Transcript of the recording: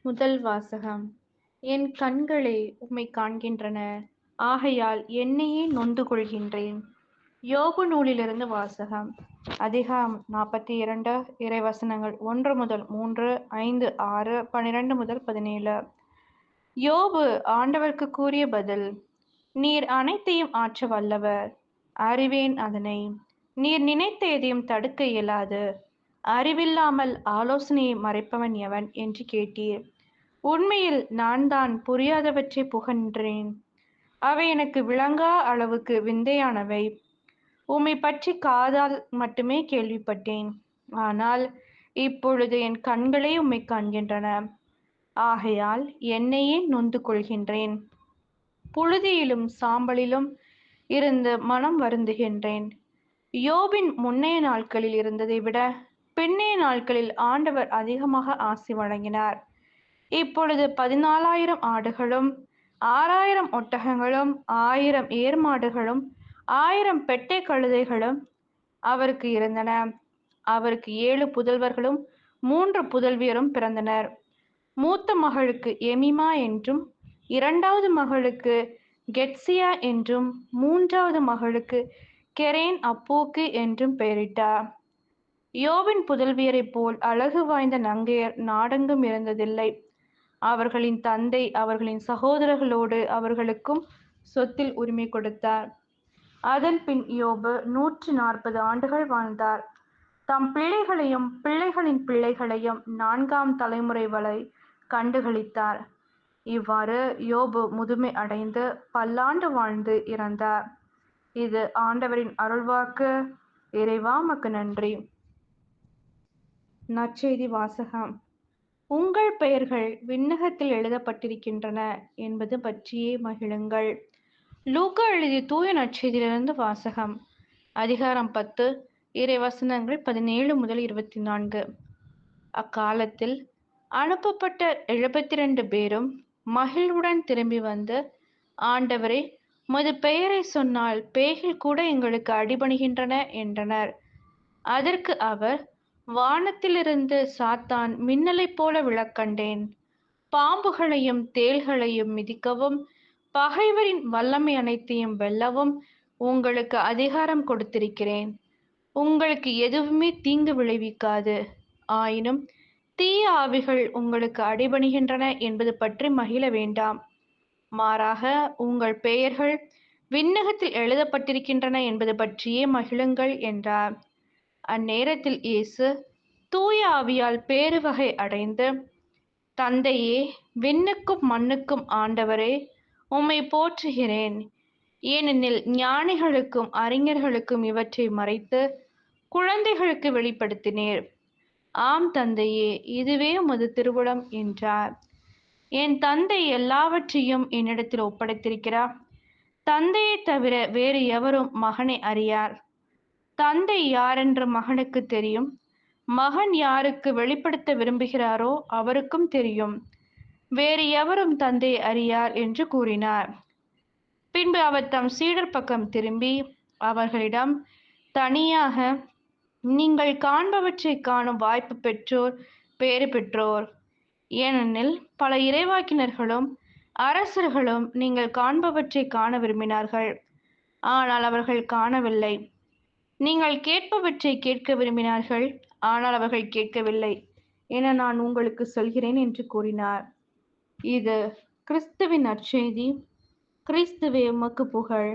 முதல் வாசகம். என் கண்களே உம்மைக் காண்கின்றன, ஆகையால் என்னையே நொந்து கொள்கின்றேன். யோபு நூலிலிருந்து வாசகம். அதிகாரம் 42, இறைவசனங்கள் 1 முதல் 3, 5, 6, 12 முதல் 17. யோபு ஆண்டவர்க்கு கூறிய பதில். நீர் அனைத்தையும் ஆற்ற வல்லவர், அறிவேன் அதனை. நீர் நினைத்த எதையும் தடுக்க இயலாது. அறிவில்லாமல் ஆலோசனையை மறைப்பவன் எவன் என்று கேட்டீர். உண்மையில் நான் தான் புரியாதவற்றை புகன்றேன். அவை எனக்கு விளங்கா அளவுக்கு விந்தையானவை. உம்மை பற்றி காதால் மட்டுமே கேள்விப்பட்டேன். ஆனால் இப்பொழுது என் கண்களே உம்மை காண்கின்றன. ஆகையால் என்னையே நொந்து கொள்கின்றேன். புழுதியிலும் சாம்பலிலும் இருந்து மனம் வருந்துகின்றேன். யோபின் முன்னைய நாட்களில் இருந்ததை விட பின்னைய நாட்களில் ஆண்டவர் அதிகமாக ஆசி வழங்கினார். இப்பொழுது 14,000 ஆடுகளும் 6,000 ஒட்டகங்களும் 1000 ஏர்மாடுகளும் 1000 பெட்டை கழுதைகளும் அவருக்கு இருந்தன. அவருக்கு 7 புதல்வர்களும் 3 புதல்வியரும் பிறந்தனர். மூத்த மகளுக்கு எமிமா என்றும், இரண்டாவது மகளுக்கு கெட்சியா என்றும், மூன்றாவது மகளுக்கு கெரேன் அப்பூக்கு என்றும் பெயரிட்டார். யோபின் புதல்வியரைப் போல் அழகு வாய்ந்த நங்கையர் நாடெங்கும் இருந்ததில்லை. அவர்களின் தந்தை அவர்களின் சகோதரர்களோடு அவர்களுக்கும் சொத்தில் உரிமை கொடுத்தார். அதன் பின் யோபு 140 ஆண்டுகள் வாழ்ந்தார். தம் பிள்ளைகளையும் பிள்ளைகளின் பிள்ளைகளையும் 4ஆம் தலைமுறை வரை கண்டுகளித்தார். இவ்வாறு யோபு முதுமை அடைந்து பல்லாண்டு வாழ்ந்து இறந்தார். இது ஆண்டவரின் அருள்வாக்கு. இறைவா உமக்கு நன்றி. நற்செய்தி வாசகம். உங்கள் பெயர்கள் விண்ணகத்தில் எழுதப்பட்டிருக்கின்றன என்பது பற்றியே மகிழுங்கள். லூக்கா எழுதிய தூய நற்செய்தியிலிருந்து வாசகம். அதிகாரம் 10, இறைவசனங்கள் 17 முதல் 24. அக்காலத்தில் அனுப்பப்பட்ட 72 பேரும் மகிழ்வுடன் திரும்பி வந்து, ஆண்டவரே, உமது பெயரை சொன்னால் பேய்கள் கூட எங்களுக்கு அடிபணிகின்றன என்றனர். அதற்கு அவர், வானத்திலிருந்து சாத்தான் மின்னலைப் போல விழக் கண்டேன். பாம்புகளையும் தேள்களையும் மிதிக்கவும் பகைவரின் வல்லமை அனைத்தையும் வெல்லவும் உங்களுக்கு அதிகாரம் கொடுத்திருக்கிறேன். உங்களுக்கு எதுவுமே தீங்கு விளைவிக்காது. ஆயினும் தீய ஆவிகள் உங்களுக்கு அடிபணிகின்றன என்பது பற்றி மகிழ வேண்டாம். மாறாக உங்கள் பெயர்கள் விண்ணகத்தில் எழுதப்பட்டிருக்கின்றன என்பது பற்றியே மகிழுங்கள் என்றார். அந்நேரத்தில் இயேசு தூய ஆவியால் பேருவகை அடைந்து, தந்தையே, விண்ணுக்கும் மண்ணுக்கும் ஆண்டவரே, உம்மை போற்றுகிறேன். ஏனெனில் ஞானிகளுக்கும் அறிஞர்களுக்கும் இவற்றை மறைத்து குழந்தைகளுக்கு வெளிப்படுத்தினீர். ஆம் தந்தையே, இதுவே உமது திருவுளம் என்றார். என் தந்தை எல்லாவற்றையும் என்னிடத்தில் ஒப்படைத்திருக்கிறார். தந்தையை தவிர வேறு எவரும் மகனை அறியார். தந்தை யாரென்று மகனுக்கு தெரியும். மகன் யாருக்கு வெளிப்படுத்த விரும்புகிறாரோ அவருக்கும் தெரியும். வேறு எவரும் தந்தையை அறியார் என்று கூறினார். பின்பு அவர் தம் சீடர் பக்கம் திரும்பி அவர்களிடம், தனியாக, நீங்கள் காண்பவற்றை காணும் வாய்ப்பு பெற்றோர் பேறு பெற்றோர். ஏனெனில் பல இறைவாக்கினர்களும் அரசர்களும் நீங்கள் காண்பவற்றை காண விரும்பினார்கள், ஆனால் அவர்கள் காணவில்லை. நீங்கள் கேட்பவற்றை கேட்க விரும்பினார்கள், ஆனால் அவர்கள் கேட்கவில்லை என நான் உங்களுக்கு சொல்கிறேன் என்று கூறினார். இது கிறிஸ்துவின் நற்செய்தி. கிறிஸ்துவே உமக்கு புகழ்.